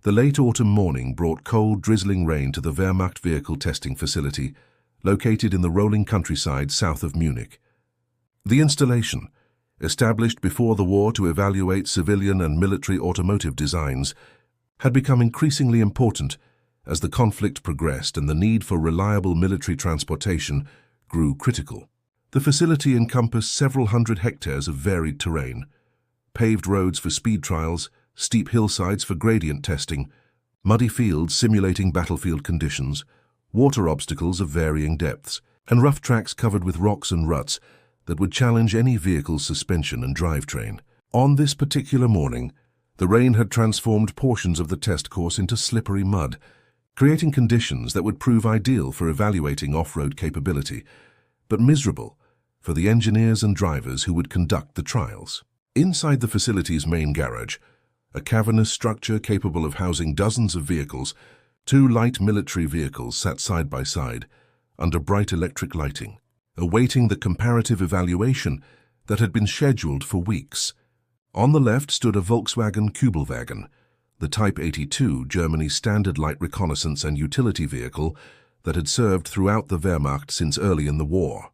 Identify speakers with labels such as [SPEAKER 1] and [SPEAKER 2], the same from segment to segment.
[SPEAKER 1] The late autumn morning brought cold, drizzling rain to the Wehrmacht vehicle testing facility, located in the rolling countryside south of Munich. The installation, established before the war to evaluate civilian and military automotive designs, had become increasingly important as the conflict progressed and the need for reliable military transportation grew critical. The facility encompassed several hundred hectares of varied terrain, paved roads for speed trials, steep hillsides for gradient testing, muddy fields simulating battlefield conditions, water obstacles of varying depths, and rough tracks covered with rocks and ruts that would challenge any vehicle's suspension and drivetrain. On this particular morning, the rain had transformed portions of the test course into slippery mud, creating conditions that would prove ideal for evaluating off-road capability, but miserable for the engineers and drivers who would conduct the trials. Inside the facility's main garage, a cavernous structure capable of housing dozens of vehicles, two light military vehicles sat side by side under bright electric lighting, awaiting the comparative evaluation that had been scheduled for weeks. On the left stood a Volkswagen Kubelwagen, the Type 82 Germany's standard light reconnaissance and utility vehicle that had served throughout the Wehrmacht since early in the war.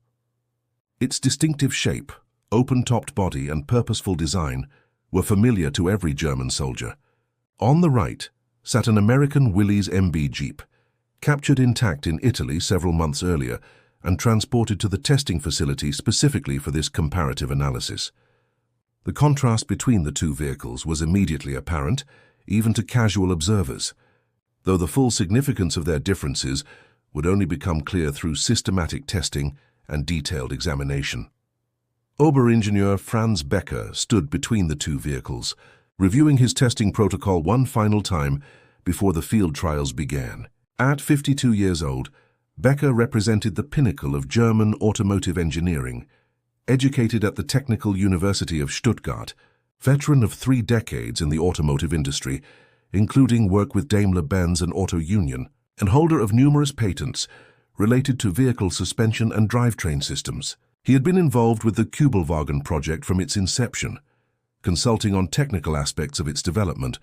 [SPEAKER 1] Its distinctive shape, open-topped body and purposeful design were familiar to every German soldier. On the right sat an American Willys MB Jeep, captured intact in Italy several months earlier and transported to the testing facility specifically for this comparative analysis. The contrast between the two vehicles was immediately apparent, even to casual observers, though the full significance of their differences would only become clear through systematic testing and detailed examination. Oberingenieur Franz Becker stood between the two vehicles, reviewing his testing protocol one final time before the field trials began. At 52 years old, Becker represented the pinnacle of German automotive engineering. Educated at the Technical University of Stuttgart, veteran of 3 decades in the automotive industry, including work with Daimler-Benz and Auto Union, and holder of numerous patents related to vehicle suspension and drivetrain systems. He had been involved with the Kubelwagen project from its inception, consulting on technical aspects of its development,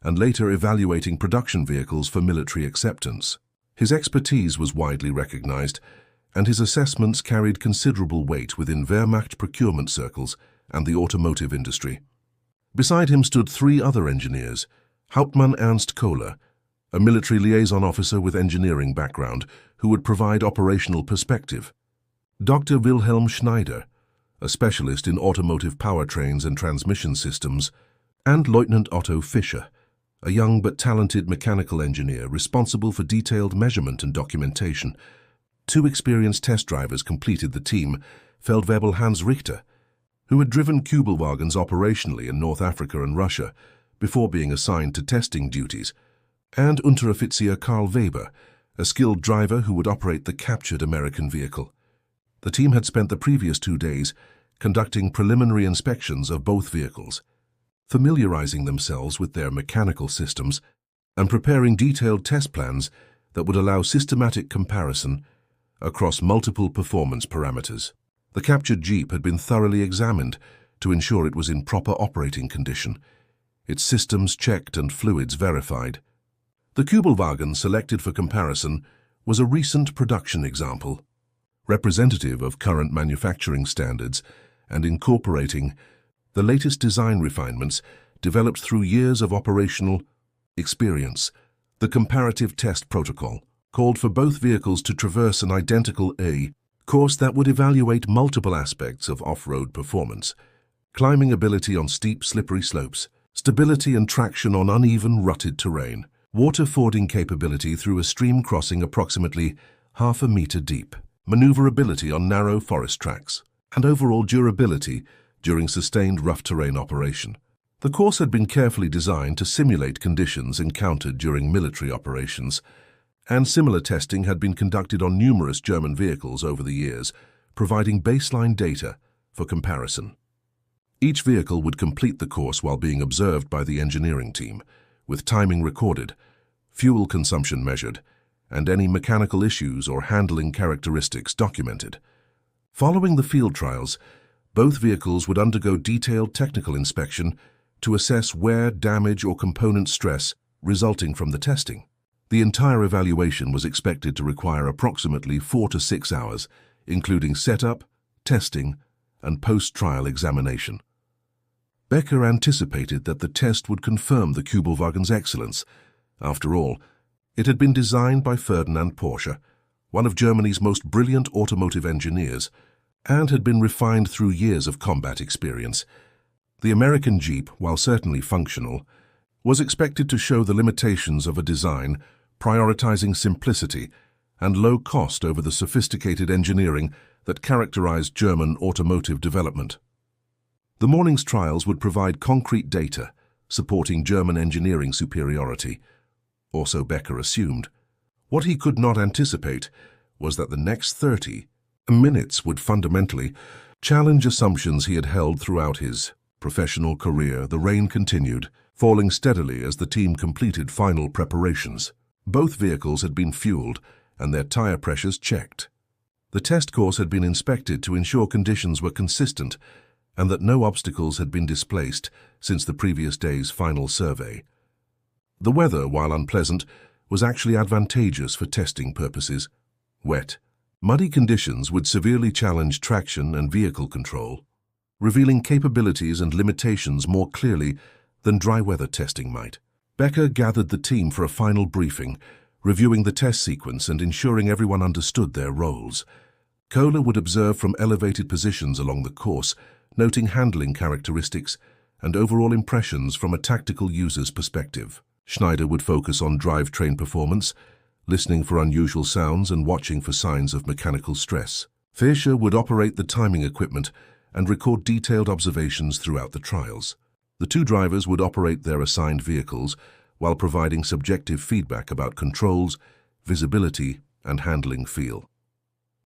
[SPEAKER 1] and later evaluating production vehicles for military acceptance. His expertise was widely recognized, and his assessments carried considerable weight within Wehrmacht procurement circles and the automotive industry. Beside him stood 3 other engineers: Hauptmann Ernst Kohler, a military liaison officer with engineering background who would provide operational perspective; Dr. Wilhelm Schneider, a specialist in automotive powertrains and transmission systems; and Lieutenant Otto Fischer, a young but talented mechanical engineer responsible for detailed measurement and documentation. 2 experienced test drivers completed the team: Feldwebel Hans Richter, who had driven Kubelwagens operationally in North Africa and Russia before being assigned to testing duties, and Unteroffizier Karl Weber, a skilled driver who would operate the captured American vehicle. The team had spent the previous 2 days conducting preliminary inspections of both vehicles, familiarizing themselves with their mechanical systems and preparing detailed test plans that would allow systematic comparison across multiple performance parameters. The captured Jeep had been thoroughly examined to ensure it was in proper operating condition, its systems checked and fluids verified. The Kubelwagen selected for comparison was a recent production example, representative of current manufacturing standards and incorporating the latest design refinements developed through years of operational experience. The comparative test protocol called for both vehicles to traverse an identical A course that would evaluate multiple aspects of off-road performance: climbing ability on steep, slippery slopes, stability and traction on uneven, rutted terrain, water fording capability through a stream crossing approximately half a meter deep, maneuverability on narrow forest tracks, and overall durability during sustained rough terrain operation. The course had been carefully designed to simulate conditions encountered during military operations, and similar testing had been conducted on numerous German vehicles over the years, providing baseline data for comparison. Each vehicle would complete the course while being observed by the engineering team, with timing recorded, fuel consumption measured, and any mechanical issues or handling characteristics documented. Following the field trials, both vehicles would undergo detailed technical inspection to assess wear, damage, or component stress resulting from the testing. The entire evaluation was expected to require approximately 4 to 6 hours, including setup, testing, and post-trial examination. Becker anticipated that the test would confirm the Kubelwagen's excellence. After all, it had been designed by Ferdinand Porsche, one of Germany's most brilliant automotive engineers, and had been refined through years of combat experience. The American Jeep, while certainly functional, was expected to show the limitations of a design prioritizing simplicity and low cost over the sophisticated engineering that characterized German automotive development. The morning's trials would provide concrete data supporting German engineering superiority, or so Becker assumed. What he could not anticipate was that the next 30 minutes would fundamentally challenge assumptions he had held throughout his professional career. The rain continued, falling steadily as the team completed final preparations. Both vehicles had been fueled and their tire pressures checked. The test course had been inspected to ensure conditions were consistent and that no obstacles had been displaced since the previous day's final survey. The weather, while unpleasant, was actually advantageous for testing purposes. Wet, muddy conditions would severely challenge traction and vehicle control, revealing capabilities and limitations more clearly than dry weather testing might. Becker gathered the team for a final briefing, reviewing the test sequence and ensuring everyone understood their roles. Kohler would observe from elevated positions along the course, noting handling characteristics and overall impressions from a tactical user's perspective. Schneider would focus on drivetrain performance, listening for unusual sounds and watching for signs of mechanical stress. Fischer would operate the timing equipment and record detailed observations throughout the trials. The two drivers would operate their assigned vehicles while providing subjective feedback about controls, visibility, and handling feel.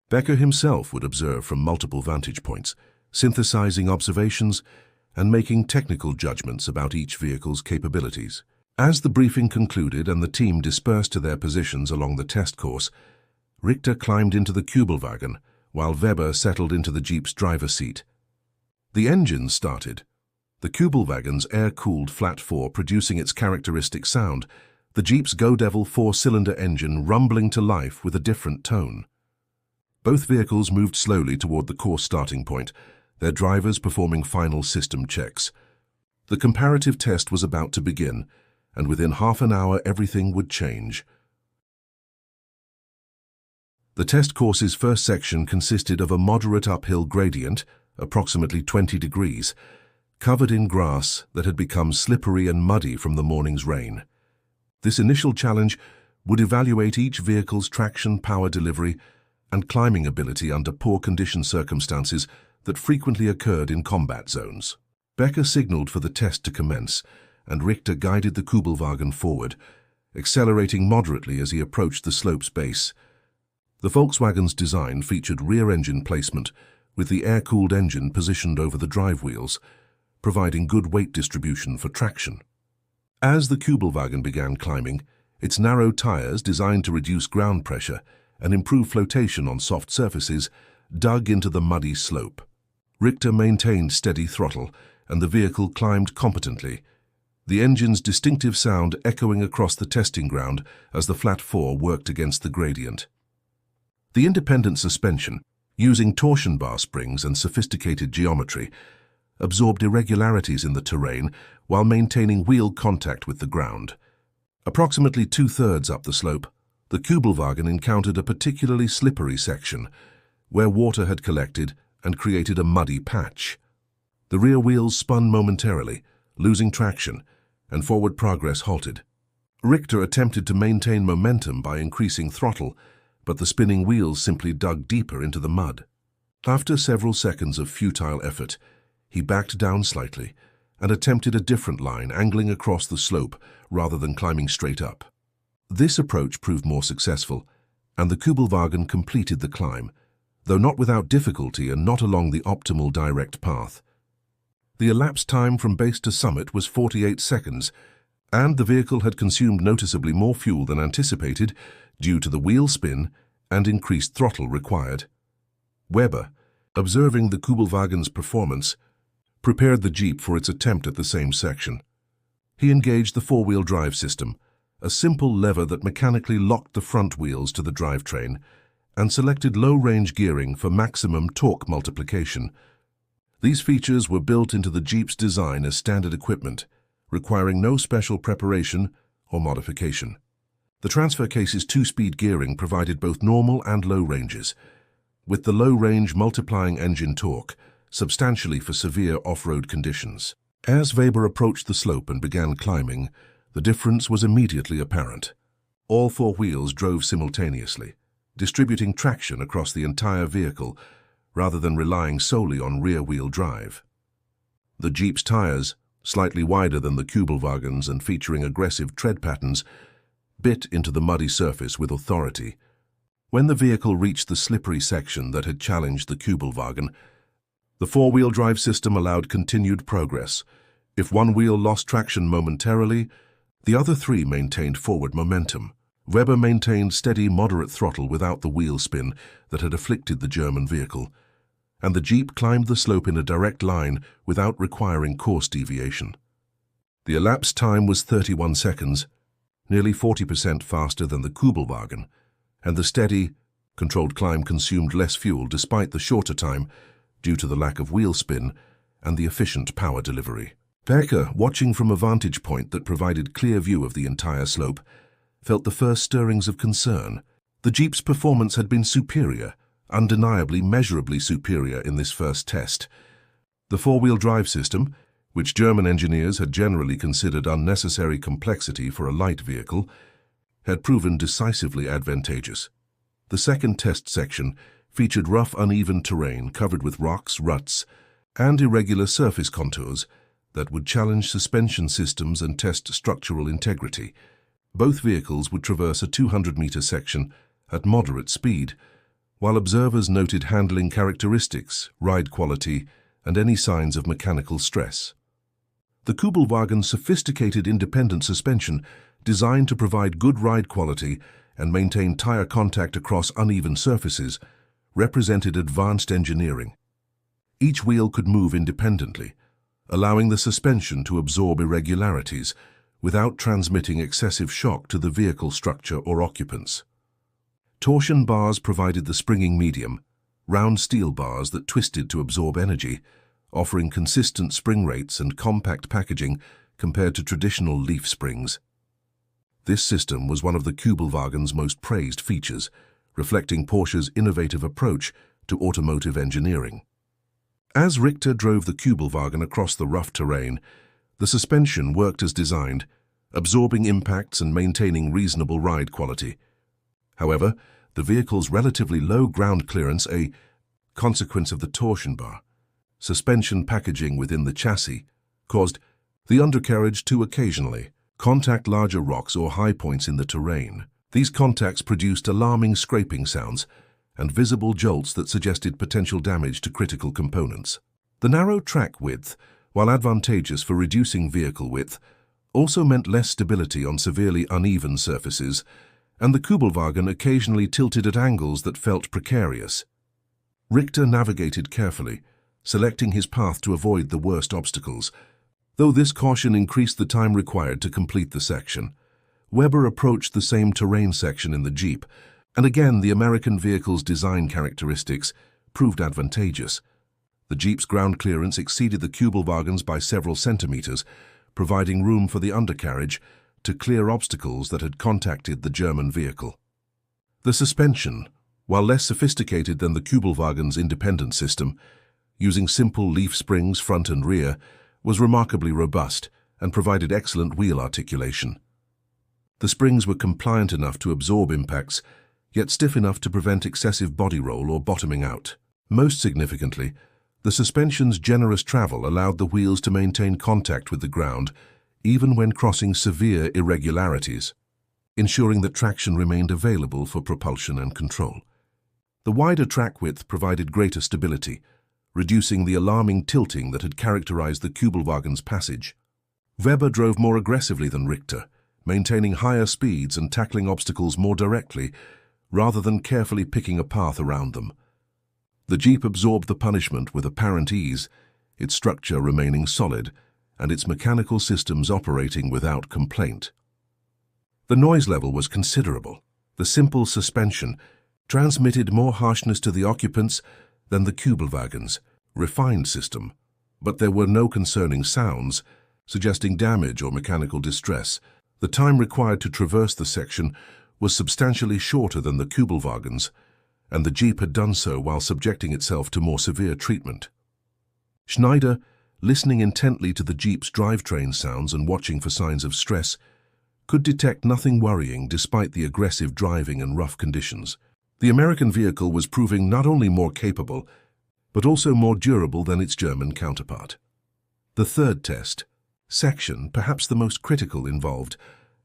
[SPEAKER 1] Becker himself would observe from multiple vantage points, synthesizing observations and making technical judgments about each vehicle's capabilities. As the briefing concluded and the team dispersed to their positions along the test course, Richter climbed into the Kubelwagen, while Weber settled into the Jeep's driver's seat. The engine started, the Kubelwagen's air-cooled flat four producing its characteristic sound, the Jeep's Go Devil four-cylinder engine rumbling to life with a different tone. Both vehicles moved slowly toward the course starting point, their drivers performing final system checks. The comparative test was about to begin, and within half an hour everything would change. The test course's first section consisted of a moderate uphill gradient, approximately 20 degrees, covered in grass that had become slippery and muddy from the morning's rain. This initial challenge would evaluate each vehicle's traction, power delivery, and climbing ability under poor condition circumstances that frequently occurred in combat zones. Becker signaled for the test to commence, and Richter guided the Kubelwagen forward, accelerating moderately as he approached the slope's base. The Volkswagen's design featured rear-engine placement, with the air-cooled engine positioned over the drive wheels, providing good weight distribution for traction. As the Kubelwagen began climbing, its narrow tires, designed to reduce ground pressure and improve flotation on soft surfaces, dug into the muddy slope. Richter maintained steady throttle, and the vehicle climbed competently, the engine's distinctive sound echoing across the testing ground as the flat four worked against the gradient. The independent suspension, using torsion bar springs and sophisticated geometry, absorbed irregularities in the terrain while maintaining wheel contact with the ground. Approximately 2/3 up the slope, the Kubelwagen encountered a particularly slippery section, where water had collected and created a muddy patch. The rear wheels spun momentarily, losing traction, and forward progress halted. Richter attempted to maintain momentum by increasing throttle, but the spinning wheels simply dug deeper into the mud. After several seconds of futile effort, he backed down slightly and attempted a different line, angling across the slope rather than climbing straight up. This approach proved more successful, and the Kubelwagen completed the climb, though not without difficulty and not along the optimal direct path. The elapsed time from base to summit was 48 seconds, and the vehicle had consumed noticeably more fuel than anticipated due to the wheel spin and increased throttle required. Weber, observing the Kubelwagen's performance, prepared the Jeep for its attempt at the same section. He engaged the four-wheel drive system, a simple lever that mechanically locked the front wheels to the drivetrain, and selected low-range gearing for maximum torque multiplication. These features were built into the Jeep's design as standard equipment, requiring no special preparation or modification. The transfer case's two-speed gearing provided both normal and low ranges, with the low range multiplying engine torque substantially for severe off-road conditions. As Weber approached the slope and began climbing, the difference was immediately apparent. All four wheels drove simultaneously, distributing traction across the entire vehicle rather than relying solely on rear-wheel drive. The Jeep's tires, slightly wider than the Kubelwagen's and featuring aggressive tread patterns, bit into the muddy surface with authority. When the vehicle reached the slippery section that had challenged the Kubelwagen, the four-wheel drive system allowed continued progress. If one wheel lost traction momentarily, the other three maintained forward momentum. Weber maintained steady, moderate throttle without the wheel spin that had afflicted the German vehicle, and the Jeep climbed the slope in a direct line without requiring course deviation. The elapsed time was 31 seconds, nearly 40% faster than the Kubelwagen, and the steady, controlled climb consumed less fuel despite the shorter time due to the lack of wheel spin and the efficient power delivery. Becker, watching from a vantage point that provided clear view of the entire slope, felt the first stirrings of concern. The Jeep's performance had been superior, undeniably measurably superior in this first test. The four-wheel drive system, which German engineers had generally considered unnecessary complexity for a light vehicle, had proven decisively advantageous. The second test section featured rough, uneven terrain covered with rocks, ruts, and irregular surface contours that would challenge suspension systems and test structural integrity. Both vehicles would traverse a 200-meter section at moderate speed, while observers noted handling characteristics, ride quality, and any signs of mechanical stress. The Kubelwagen's sophisticated independent suspension, designed to provide good ride quality and maintain tire contact across uneven surfaces, represented advanced engineering. Each wheel could move independently, allowing the suspension to absorb irregularities without transmitting excessive shock to the vehicle structure or occupants. Torsion bars provided the springing medium, round steel bars that twisted to absorb energy, offering consistent spring rates and compact packaging compared to traditional leaf springs. This system was one of the Kubelwagen's most praised features, reflecting Porsche's innovative approach to automotive engineering. As Richter drove the Kubelwagen across the rough terrain, the suspension worked as designed, absorbing impacts and maintaining reasonable ride quality. However, the vehicle's relatively low ground clearance, a consequence of the torsion bar, suspension packaging within the chassis, caused the undercarriage to occasionally contact larger rocks or high points in the terrain. These contacts produced alarming scraping sounds and visible jolts that suggested potential damage to critical components. The narrow track width, while advantageous for reducing vehicle width, also meant less stability on severely uneven surfaces, and the Kubelwagen occasionally tilted at angles that felt precarious. Richter navigated carefully, selecting his path to avoid the worst obstacles. Though this caution increased the time required to complete the section, Weber approached the same terrain section in the Jeep, and again the American vehicle's design characteristics proved advantageous. The Jeep's ground clearance exceeded the Kubelwagen's by several centimeters, providing room for the undercarriage to clear obstacles that had contacted the German vehicle. The suspension, while less sophisticated than the Kubelwagen's independent system, using simple leaf springs front and rear, was remarkably robust and provided excellent wheel articulation. The springs were compliant enough to absorb impacts, yet stiff enough to prevent excessive body roll or bottoming out. Most significantly, the suspension's generous travel allowed the wheels to maintain contact with the ground, even when crossing severe irregularities, ensuring that traction remained available for propulsion and control. The wider track width provided greater stability, reducing the alarming tilting that had characterized the Kubelwagen's passage. Weber drove more aggressively than Richter, maintaining higher speeds and tackling obstacles more directly, rather than carefully picking a path around them. The Jeep absorbed the punishment with apparent ease, its structure remaining solid and its mechanical systems operating without complaint. The noise level was considerable. The simple suspension transmitted more harshness to the occupants than the Kubelwagen's refined system, but there were no concerning sounds suggesting damage or mechanical distress. The time required to traverse the section was substantially shorter than the Kubelwagen's, and the Jeep had done so while subjecting itself to more severe treatment. Schneider, listening intently to the Jeep's drivetrain sounds and watching for signs of stress, could detect nothing worrying despite the aggressive driving and rough conditions. The American vehicle was proving not only more capable, but also more durable than its German counterpart. The third test section, perhaps the most critical, involved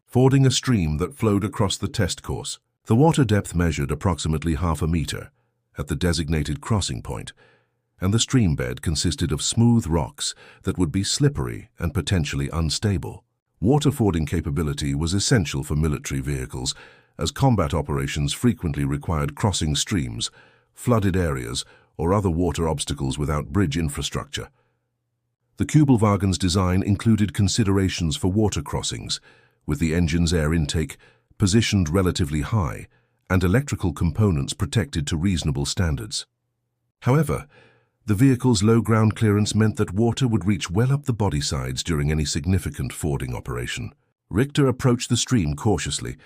[SPEAKER 1] fording a stream that flowed across the test course. The water depth measured approximately half a meter at the designated crossing point, and the stream bed consisted of smooth rocks that would be slippery and potentially unstable. Water fording capability was essential for military vehicles, as combat operations frequently required crossing streams, flooded areas, or other water obstacles without bridge infrastructure. The Kubelwagen's design included considerations for water crossings, with the engine's air intake positioned relatively high and electrical components protected to reasonable standards. However, the vehicle's low ground clearance meant that water would reach well up the body sides during any significant fording operation. Richter approached the stream cautiously,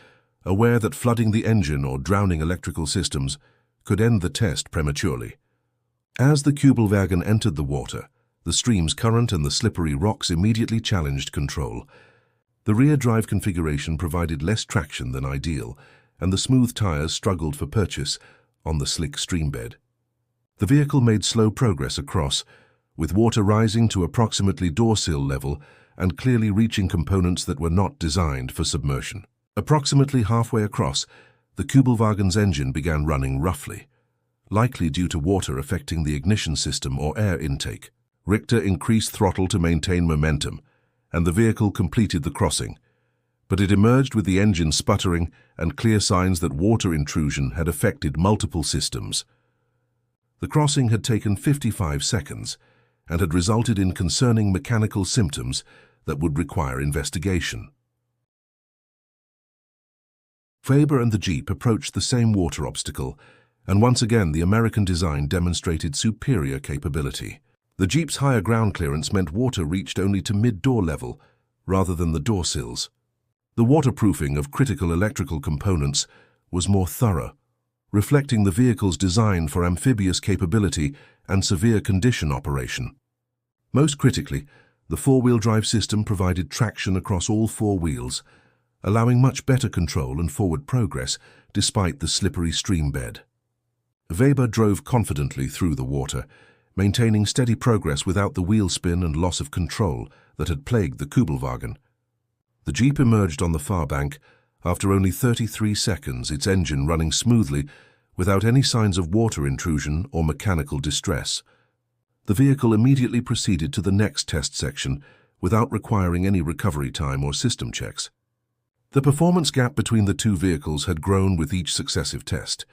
[SPEAKER 1] aware that flooding the engine or drowning electrical systems could end the test prematurely. As the Kubelwagen entered the water, the stream's current and the slippery rocks immediately challenged control. The rear drive configuration provided less traction than ideal, and the smooth tires struggled for purchase on the slick stream bed. The vehicle made slow progress across, with water rising to approximately door sill level and clearly reaching components that were not designed for submersion. Approximately halfway across, the Kubelwagen's engine began running roughly, likely due to water affecting the ignition system or air intake. Richter increased throttle to maintain momentum, and the vehicle completed the crossing, but it emerged with the engine sputtering and clear signs that water intrusion had affected multiple systems. The crossing had taken 55 seconds and had resulted in concerning mechanical symptoms that would require investigation. Weber and the Jeep approached the same water obstacle, and once again the American design demonstrated superior capability. The Jeep's higher ground clearance meant water reached only to mid-door level, rather than the door sills. The waterproofing of critical electrical components was more thorough, reflecting the vehicle's design for amphibious capability and severe condition operation. Most critically, the four-wheel drive system provided traction across all four wheels, allowing much better control and forward progress despite the slippery stream bed. Weber drove confidently through the water, maintaining steady progress without the wheel spin and loss of control that had plagued the Kubelwagen. The Jeep emerged on the far bank after only 33 seconds, its engine running smoothly without any signs of water intrusion or mechanical distress. The vehicle immediately proceeded to the next test section without requiring any recovery time or system checks. The performance gap between the two vehicles had grown with each successive test,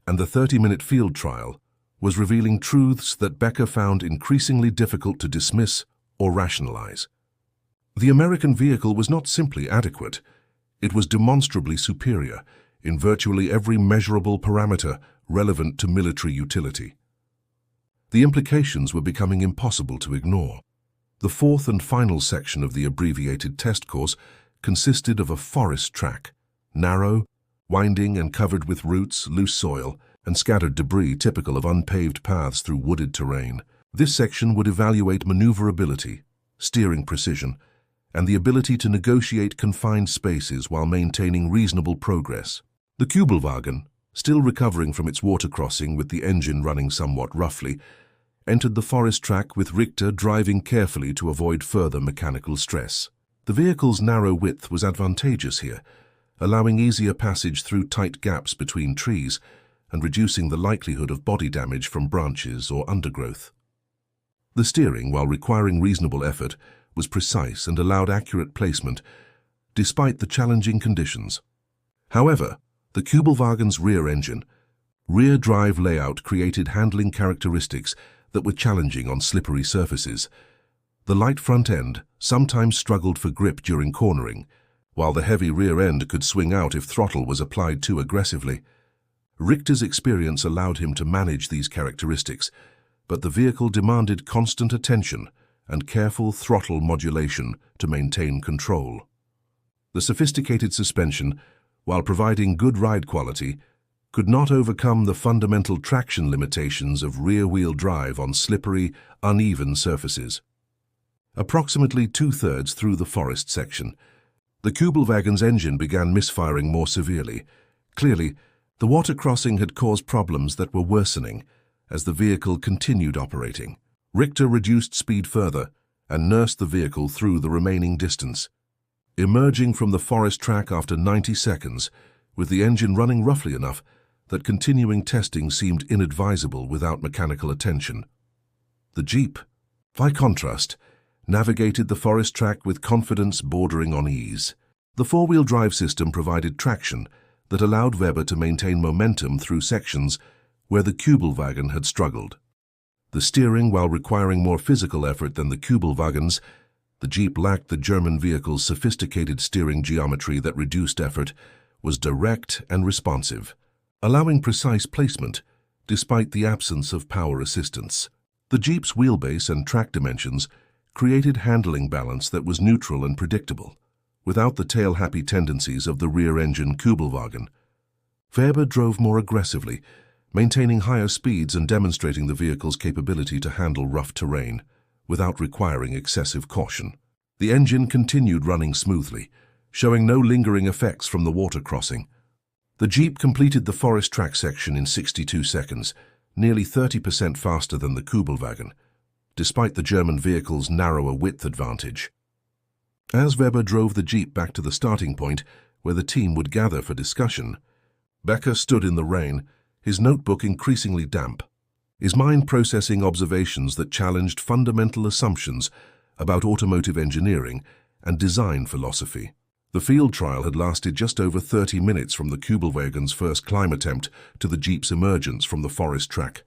[SPEAKER 1] and the 30-minute field trial was revealing truths that Becker found increasingly difficult to dismiss or rationalize. The American vehicle was not simply adequate, it was demonstrably superior in virtually every measurable parameter relevant to military utility. The implications were becoming impossible to ignore. The fourth and final section of the abbreviated test course consisted of a forest track, narrow, winding and covered with roots, loose soil, and scattered debris typical of unpaved paths through wooded terrain. This section would evaluate maneuverability, steering precision, and the ability to negotiate confined spaces while maintaining reasonable progress. The Kubelwagen, still recovering from its water crossing with the engine running somewhat roughly, entered the forest track with Richter driving carefully to avoid further mechanical stress. The vehicle's narrow width was advantageous here, allowing easier passage through tight gaps between trees and reducing the likelihood of body damage from branches or undergrowth. The steering, while requiring reasonable effort, was precise and allowed accurate placement, despite the challenging conditions. However, the Kubelwagen's rear drive layout created handling characteristics that were challenging on slippery surfaces. The light front end sometimes struggled for grip during cornering, while the heavy rear end could swing out if throttle was applied too aggressively. Richter's experience allowed him to manage these characteristics, but the vehicle demanded constant attention and careful throttle modulation to maintain control. The sophisticated suspension, while providing good ride quality, could not overcome the fundamental traction limitations of rear-wheel drive on slippery, uneven surfaces. Approximately two-thirds through the forest section, the Kubelwagen's engine began misfiring more severely. Clearly, the water crossing had caused problems that were worsening as the vehicle continued operating. Richter reduced speed further and nursed the vehicle through the remaining distance. Emerging from the forest track after 90 seconds, with the engine running roughly enough that continuing testing seemed inadvisable without mechanical attention. The Jeep, by contrast, navigated the forest track with confidence bordering on ease. The four-wheel drive system provided traction that allowed Weber to maintain momentum through sections where the Kubelwagen had struggled. The steering, while requiring more physical effort than the Kubelwagen's, the Jeep lacked the German vehicle's sophisticated steering geometry that reduced effort, was direct and responsive, allowing precise placement despite the absence of power assistance. The Jeep's wheelbase and track dimensions created handling balance that was neutral and predictable, without the tail-happy tendencies of the rear-engine Kubelwagen. Weber drove more aggressively, maintaining higher speeds and demonstrating the vehicle's capability to handle rough terrain without requiring excessive caution. The engine continued running smoothly, showing no lingering effects from the water crossing. The Jeep completed the forest track section in 62 seconds, nearly 30% faster than the Kubelwagen, despite the German vehicle's narrower width advantage. As Weber drove the Jeep back to the starting point, where the team would gather for discussion, Becker stood in the rain, his notebook increasingly damp, his mind processing observations that challenged fundamental assumptions about automotive engineering and design philosophy. The field trial had lasted just over 30 minutes from the Kubelwagen's first climb attempt to the Jeep's emergence from the forest track,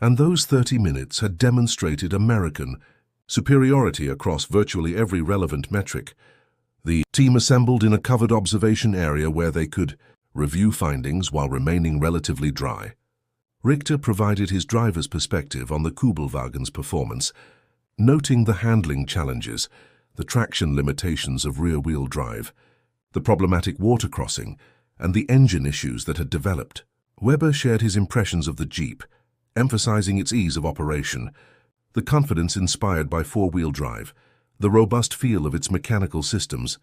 [SPEAKER 1] and those 30 minutes had demonstrated American superiority across virtually every relevant metric. The team assembled in a covered observation area where they could review findings while remaining relatively dry. Richter provided his driver's perspective on the Kubelwagen's performance, noting the handling challenges, the traction limitations of rear-wheel drive, the problematic water crossing, and the engine issues that had developed. Weber shared his impressions of the Jeep, emphasizing its ease of operation, the confidence inspired by four-wheel drive, the robust feel of its mechanical systems,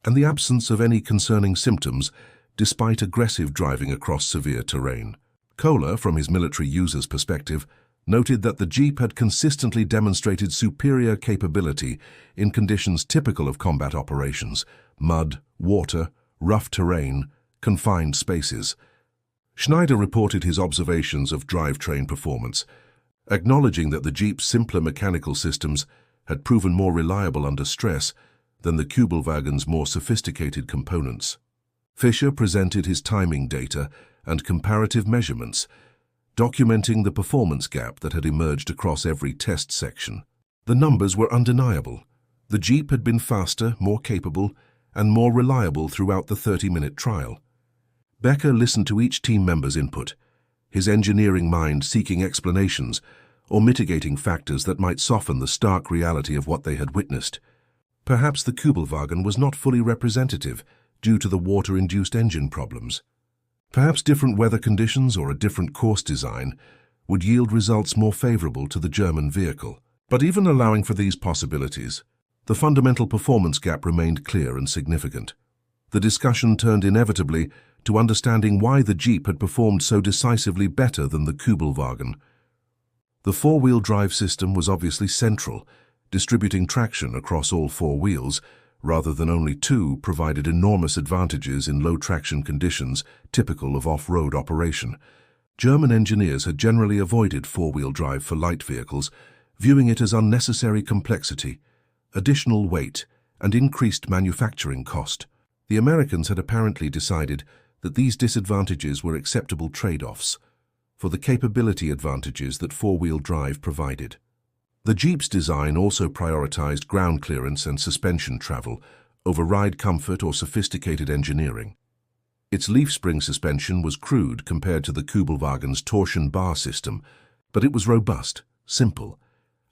[SPEAKER 1] and the absence of any concerning symptoms despite aggressive driving across severe terrain. Kohler, from his military user's perspective, noted that the Jeep had consistently demonstrated superior capability in conditions typical of combat operations: mud, water, rough terrain, confined spaces. Schneider reported his observations of drivetrain performance, acknowledging that the Jeep's simpler mechanical systems had proven more reliable under stress than the Kubelwagen's more sophisticated components. Fischer presented his timing data and comparative measurements, documenting the performance gap that had emerged across every test section. The numbers were undeniable. The Jeep had been faster, more capable, and more reliable throughout the 30-minute trial. Becker listened to each team member's input, his engineering mind seeking explanations or mitigating factors that might soften the stark reality of what they had witnessed. Perhaps the Kubelwagen was not fully representative due to the water-induced engine problems. Perhaps different weather conditions or a different course design would yield results more favorable to the German vehicle. But even allowing for these possibilities, the fundamental performance gap remained clear and significant. The discussion turned inevitably to understanding why the Jeep had performed so decisively better than the Kubelwagen. The four-wheel drive system was obviously central. Distributing traction across all four wheels, rather than only two, provided enormous advantages in low-traction conditions typical of off-road operation. German engineers had generally avoided four-wheel drive for light vehicles, viewing it as unnecessary complexity, additional weight, and increased manufacturing cost. The Americans had apparently decided that these disadvantages were acceptable trade-offs for the capability advantages that four-wheel drive provided. The Jeep's design also prioritized ground clearance and suspension travel over ride comfort or sophisticated engineering. Its leaf spring suspension was crude compared to the Kubelwagen's torsion bar system, but it was robust, simple,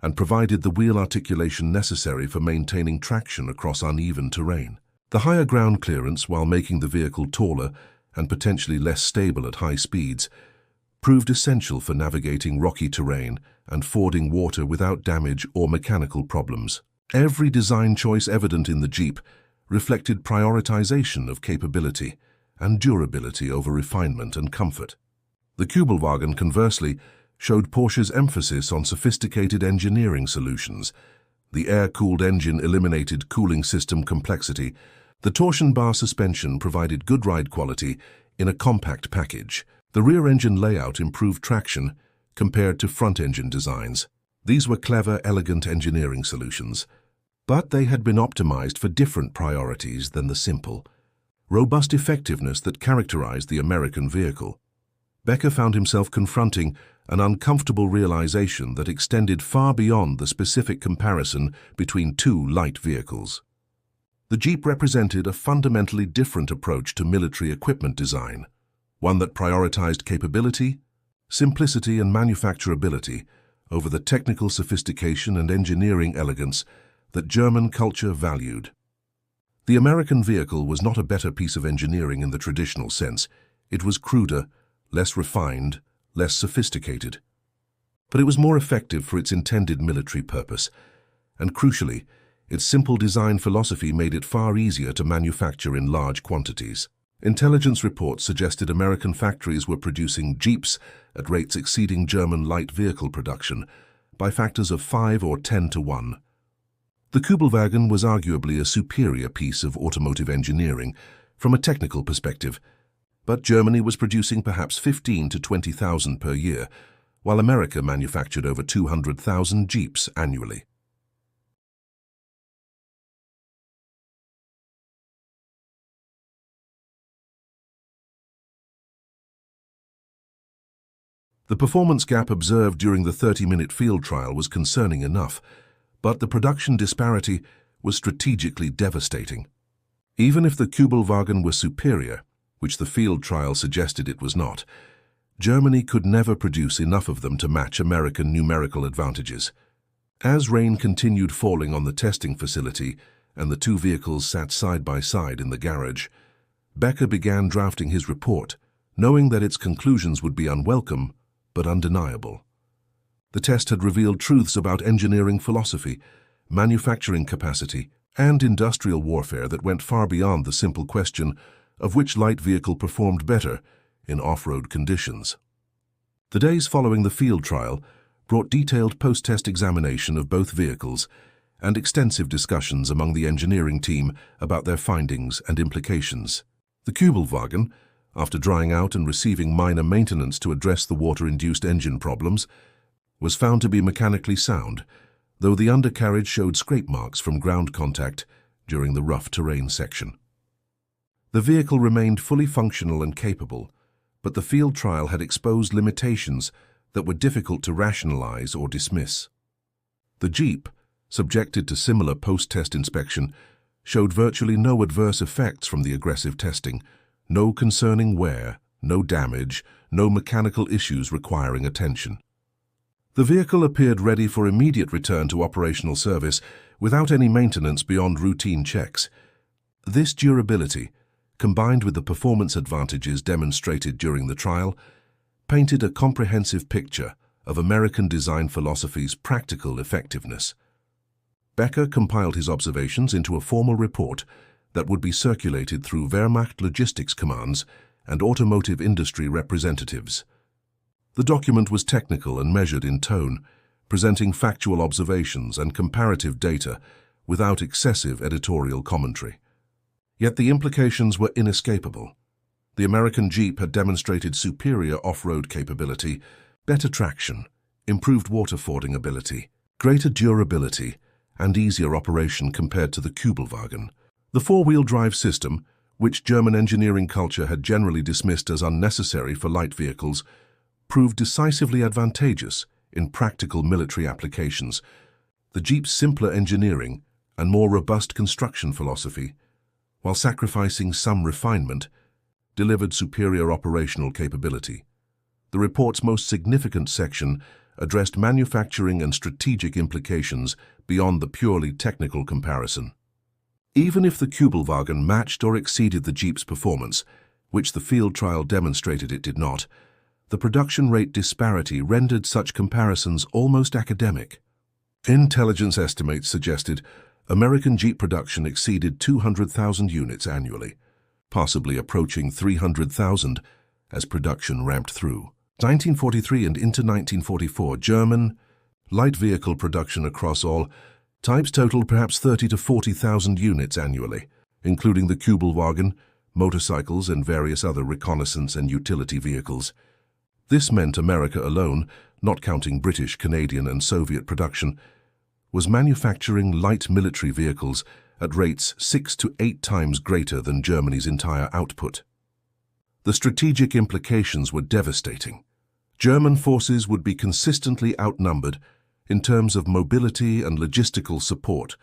[SPEAKER 1] and provided the wheel articulation necessary for maintaining traction across uneven terrain. The higher ground clearance, while making the vehicle taller and potentially less stable at high speeds, proved essential for navigating rocky terrain and fording water without damage or mechanical problems. Every design choice evident in the Jeep reflected prioritization of capability and durability over refinement and comfort. The Kubelwagen, conversely, showed Porsche's emphasis on sophisticated engineering solutions. The air-cooled engine eliminated cooling system complexity. The torsion bar suspension provided good ride quality in a compact package. The rear engine layout improved traction compared to front engine designs. These were clever, elegant engineering solutions, but they had been optimized for different priorities than the simple, robust effectiveness that characterized the American vehicle. Becker found himself confronting an uncomfortable realization that extended far beyond the specific comparison between two light vehicles. The Jeep represented a fundamentally different approach to military equipment design, one that prioritized capability, simplicity, and manufacturability over the technical sophistication and engineering elegance that German culture valued. The American vehicle was not a better piece of engineering in the traditional sense. It was cruder, less refined, less sophisticated. But it was more effective for its intended military purpose, and crucially, its simple design philosophy made it far easier to manufacture in large quantities. Intelligence reports suggested American factories were producing Jeeps at rates exceeding German light vehicle production by factors of 5 or 10 to 1. The Kubelwagen was arguably a superior piece of automotive engineering from a technical perspective, but Germany was producing perhaps 15 to 20,000 per year, while America manufactured over 200,000 Jeeps annually. The performance gap observed during the 30-minute field trial was concerning enough, but the production disparity was strategically devastating. Even if the Kubelwagen were superior, which the field trial suggested it was not, Germany could never produce enough of them to match American numerical advantages. As rain continued falling on the testing facility and the two vehicles sat side by side in the garage, Becker began drafting his report, knowing that its conclusions would be unwelcome but undeniable. The test had revealed truths about engineering philosophy, manufacturing capacity, and industrial warfare that went far beyond the simple question of which light vehicle performed better in off-road conditions. The days following the field trial brought detailed post-test examination of both vehicles and extensive discussions among the engineering team about their findings and implications. The Kubelwagen, after drying out and receiving minor maintenance to address the water-induced engine problems, was found to be mechanically sound, though the undercarriage showed scrape marks from ground contact during the rough terrain section. The vehicle remained fully functional and capable, but the field trial had exposed limitations that were difficult to rationalize or dismiss. The Jeep, subjected to similar post-test inspection, showed virtually no adverse effects from the aggressive testing, no concerning wear, no damage, no mechanical issues requiring attention. The vehicle appeared ready for immediate return to operational service without any maintenance beyond routine checks. This durability, combined with the performance advantages demonstrated during the trial, painted a comprehensive picture of American design philosophy's practical effectiveness. Becker compiled his observations into a formal report that would be circulated through Wehrmacht logistics commands and automotive industry representatives. The document was technical and measured in tone, presenting factual observations and comparative data without excessive editorial commentary. Yet the implications were inescapable. The American Jeep had demonstrated superior off-road capability, better traction, improved water fording ability, greater durability, and easier operation compared to the Kubelwagen. The four-wheel drive system, which German engineering culture had generally dismissed as unnecessary for light vehicles, proved decisively advantageous in practical military applications. The Jeep's simpler engineering and more robust construction philosophy while sacrificing some refinement, delivered superior operational capability. The report's most significant section addressed manufacturing and strategic implications beyond the purely technical comparison. Even if the Kubelwagen matched or exceeded the Jeep's performance, which the field trial demonstrated it did not, the production rate disparity rendered such comparisons almost academic. Intelligence estimates suggested American Jeep production exceeded 200,000 units annually, possibly approaching 300,000 as production ramped through. 1943 and into 1944, German light vehicle production across all types totaled perhaps 30 to 40,000 units annually, including the Kubelwagen, motorcycles, and various other reconnaissance and utility vehicles. This meant America alone, not counting British, Canadian, and Soviet production, was manufacturing light military vehicles at rates 6 to 8 times greater than Germany's entire output. The strategic implications were devastating. German forces would be consistently outnumbered in terms of mobility and logistical support.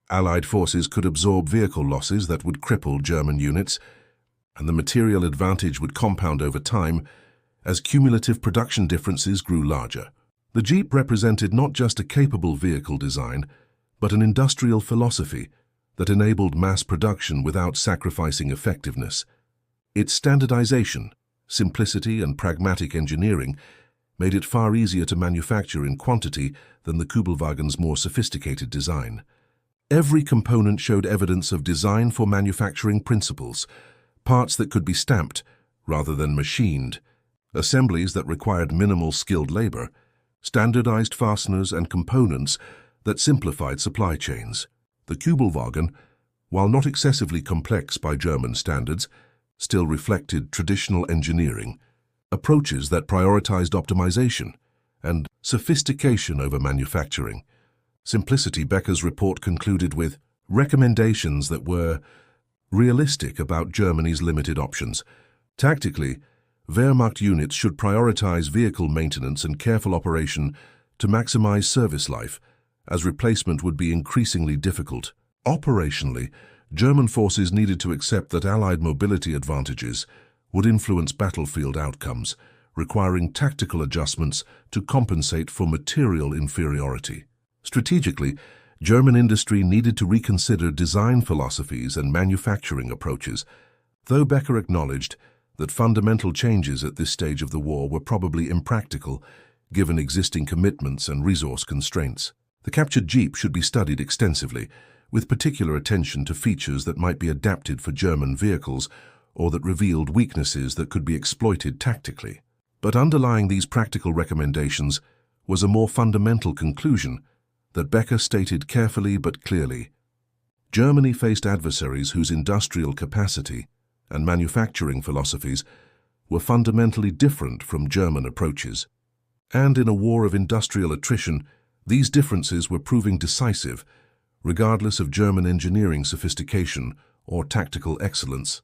[SPEAKER 1] Allied forces could absorb vehicle losses that would cripple German units, and the material advantage would compound over time as cumulative production differences grew larger. The Jeep represented not just a capable vehicle design, but an industrial philosophy that enabled mass production without sacrificing effectiveness. Its standardization, simplicity, and pragmatic engineering made it far easier to manufacture in quantity than the Kubelwagen's more sophisticated design. Every component showed evidence of design for manufacturing principles, parts that could be stamped rather than machined, assemblies that required minimal skilled labor, standardized fasteners and components that simplified supply chains. The Kubelwagen, while not excessively complex by German standards, still reflected traditional engineering, approaches that prioritized optimization and sophistication over manufacturing. Simplicity. Becker's report concluded with recommendations that were realistic about Germany's limited options. Tactically, Wehrmacht units should prioritize vehicle maintenance and careful operation to maximize service life, as replacement would be increasingly difficult. Operationally, German forces needed to accept that Allied mobility advantages would influence battlefield outcomes, requiring tactical adjustments to compensate for material inferiority. Strategically, German industry needed to reconsider design philosophies and manufacturing approaches, though Becker acknowledged that fundamental changes at this stage of the war were probably impractical, given existing commitments and resource constraints. The captured Jeep should be studied extensively, with particular attention to features that might be adapted for German vehicles or that revealed weaknesses that could be exploited tactically. But underlying these practical recommendations was a more fundamental conclusion that Becker stated carefully but clearly. Germany faced adversaries whose industrial capacity and manufacturing philosophies were fundamentally different from German approaches. And in a war of industrial attrition, these differences were proving decisive, regardless of German engineering sophistication or tactical excellence.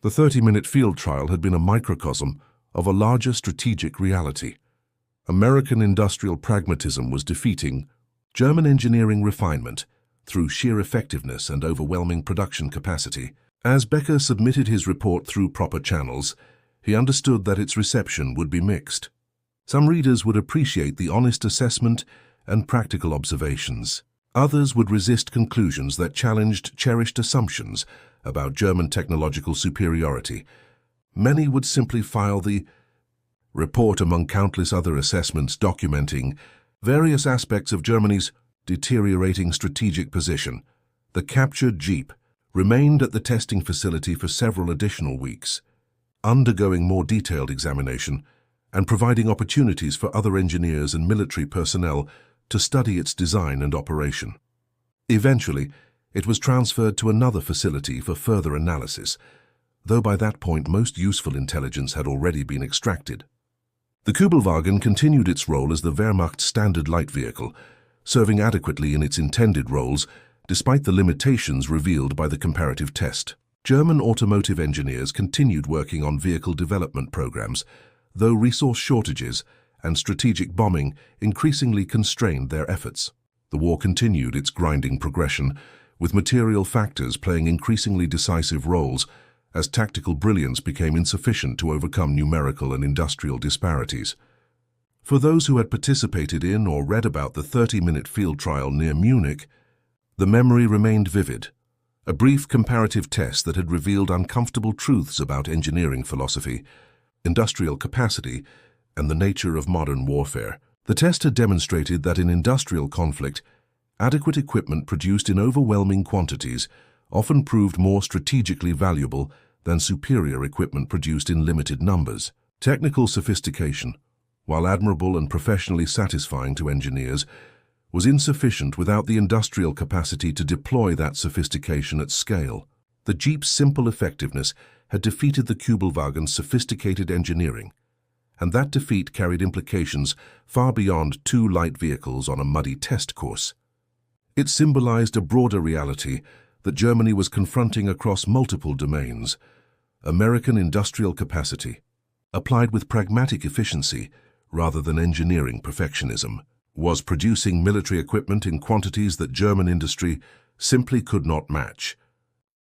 [SPEAKER 1] The 30-minute field trial had been a microcosm of a larger strategic reality. American industrial pragmatism was defeating German engineering refinement through sheer effectiveness and overwhelming production capacity. As Becker submitted his report through proper channels, he understood that its reception would be mixed. Some readers would appreciate the honest assessment and practical observations. Others would resist conclusions that challenged cherished assumptions about German technological superiority. Many would simply file the report among countless other assessments documenting various aspects of Germany's deteriorating strategic position. The captured Jeep remained at the testing facility for several additional weeks, undergoing more detailed examination and providing opportunities for other engineers and military personnel to study its design and operation. Eventually, it was transferred to another facility for further analysis, though by that point most useful intelligence had already been extracted. The Kubelwagen continued its role as the Wehrmacht standard light vehicle, serving adequately in its intended roles despite the limitations revealed by the comparative test. German automotive engineers continued working on vehicle development programs, though resource shortages and strategic bombing increasingly constrained their efforts. The war continued its grinding progression, with material factors playing increasingly decisive roles as tactical brilliance became insufficient to overcome numerical and industrial disparities. For those who had participated in or read about the 30-minute field trial near Munich, the memory remained vivid, a brief comparative test that had revealed uncomfortable truths about engineering philosophy, industrial capacity, and the nature of modern warfare. The test had demonstrated that in industrial conflict, adequate equipment produced in overwhelming quantities often proved more strategically valuable than superior equipment produced in limited numbers. Technical sophistication, while admirable and professionally satisfying to engineers, was insufficient without the industrial capacity to deploy that sophistication at scale. The Jeep's simple effectiveness had defeated the Kubelwagen's sophisticated engineering, and that defeat carried implications far beyond two light vehicles on a muddy test course. It symbolized a broader reality that Germany was confronting across multiple domains. American industrial capacity, applied with pragmatic efficiency rather than engineering perfectionism, was producing military equipment in quantities that German industry simply could not match.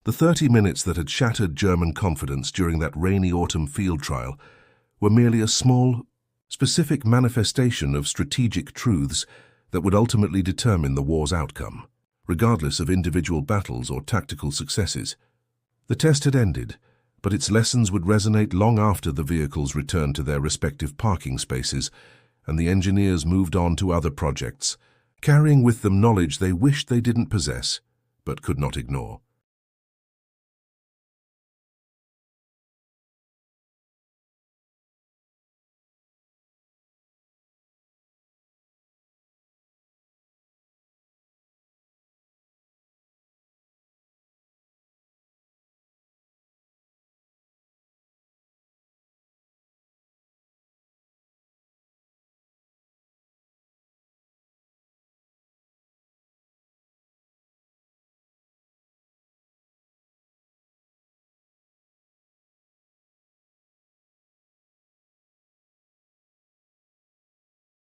[SPEAKER 1] The 30 minutes that had shattered German confidence during that rainy autumn field trial were merely a small, specific manifestation of strategic truths that would ultimately determine the war's outcome, regardless of individual battles or tactical successes. The test had ended, but its lessons would resonate long after the vehicles returned to their respective parking spaces and the engineers moved on to other projects, carrying with them knowledge they wished they didn't possess, but could not ignore.